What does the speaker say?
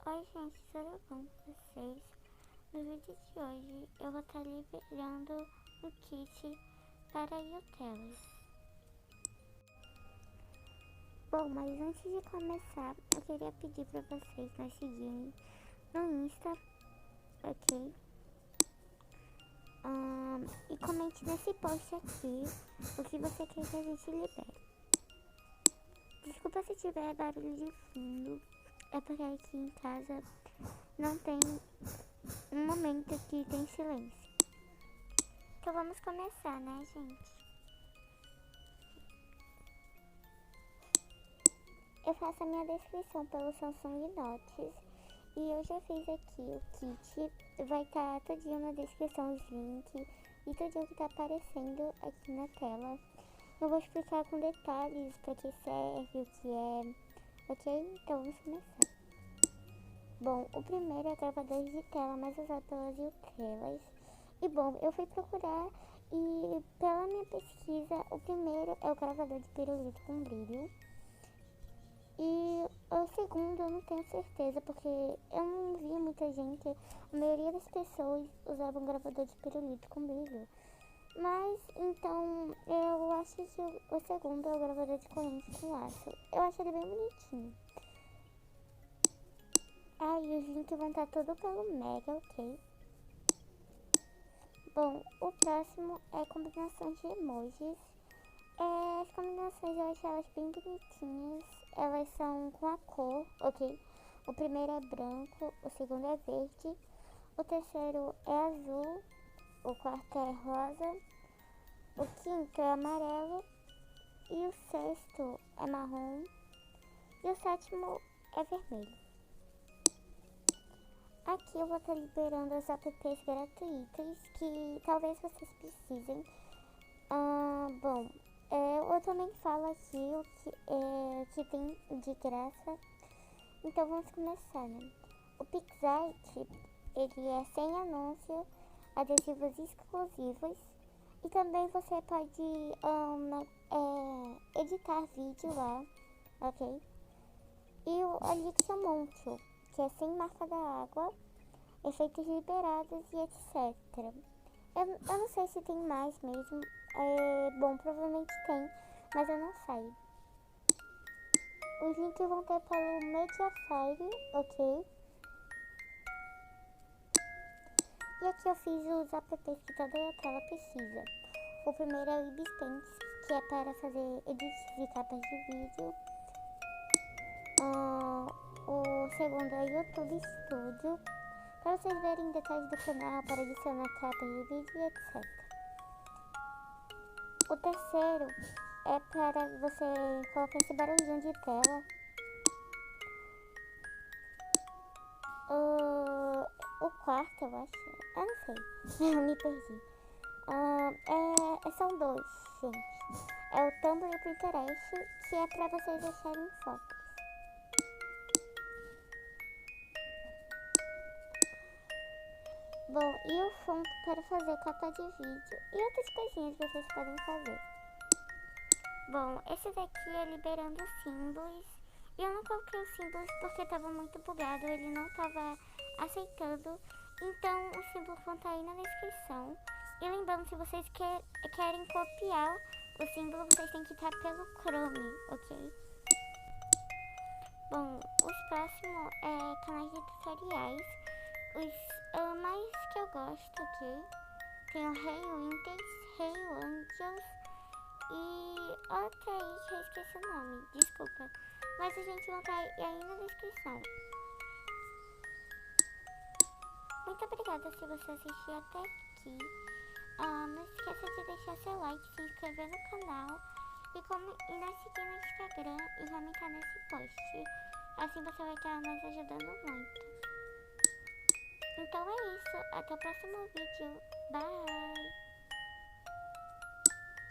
Oi gente, tudo bom com vocês? No vídeo de hoje eu vou estar liberando um kit para YouTubers. Bom, mas antes de começar, eu queria pedir para vocês me seguirem no Insta, ok? E comente nesse post aqui o que você quer que a gente libere. Desculpa se tiver barulho de fundo, é porque aqui em casa não tem um momento que tem silêncio. Então vamos começar, né, gente? Eu faço a minha descrição pelo Samsung Notes e eu já fiz aqui o kit. Vai estar tudinho na descrição, os links e tudinho que tá aparecendo aqui na tela. Eu vou explicar com detalhes para que serve, o que é, ok? Então vamos começar. Bom, o primeiro é o gravador de tela mais usado pelas YouTubers. E bom, eu fui procurar e pela minha pesquisa, o primeiro é o gravador de pirulito com brilho. E o segundo eu não tenho certeza, porque eu não vi muita gente, a maioria das pessoas usava um gravador de pirulito com brilho. Mas, então, eu acho que o segundo é o gravador de corrente com laço. Eu acho ele bem bonitinho. E os links vão estar tudo pelo Mega, ok? Bom, o próximo é combinações de emojis. As combinações eu acho elas bem bonitinhas. Elas são com a cor, ok? O primeiro é branco, o segundo é verde, o terceiro é azul, o quarto é rosa, o quinto é amarelo e o sexto é marrom e o sétimo é vermelho. Aqui eu vou estar liberando as apps gratuitas que talvez vocês precisem. Bom, eu também falo aqui que tem de graça. Então vamos começar, né? O PixArt, ele é sem anúncio, adesivos exclusivos. E também você pode editar vídeo lá, ok? E o Elixir, que é sem marca da água, efeitos liberados e etc. Eu não sei se tem mais mesmo. Bom, provavelmente tem, mas eu não sei. Os links vão ter pelo Mediafire, ok? E aqui eu fiz os apps que toda a tela precisa. O primeiro é o Ibispense, que é para fazer edits de capas de vídeo. O segundo é o YouTube Studio, para vocês verem detalhes do canal, para adicionar capas de vídeo e etc. O terceiro é para você colocar esse barulhinho de tela. O quarto, eu acho. Eu não sei. Eu me perdi. São dois, gente. É o Tumblr e o Pinterest, que é para vocês deixarem fotos. Bom, e o fundo para fazer capa de vídeo e outras coisinhas que vocês podem fazer. Bom, esse daqui é liberando símbolos. E eu não coloquei os símbolos porque estava muito bugado, ele não estava aceitando. Então os símbolos vão estar aí na descrição. E lembrando, se vocês querem copiar o símbolo, vocês têm que estar pelo Chrome, ok? Bom, os próximos canais de tutoriais. Os mais que eu gosto aqui tem o Hey Winters, Hey Angels e outra aí que eu esqueci o nome, desculpa. Mas a gente vai estar aí na descrição. Muito obrigada se você assistiu até aqui. Não esqueça de deixar seu like, se inscrever no canal e nos seguir no Instagram e comentar nesse post. Assim você vai estar nos ajudando muito. Então é isso, até o próximo vídeo. Bye!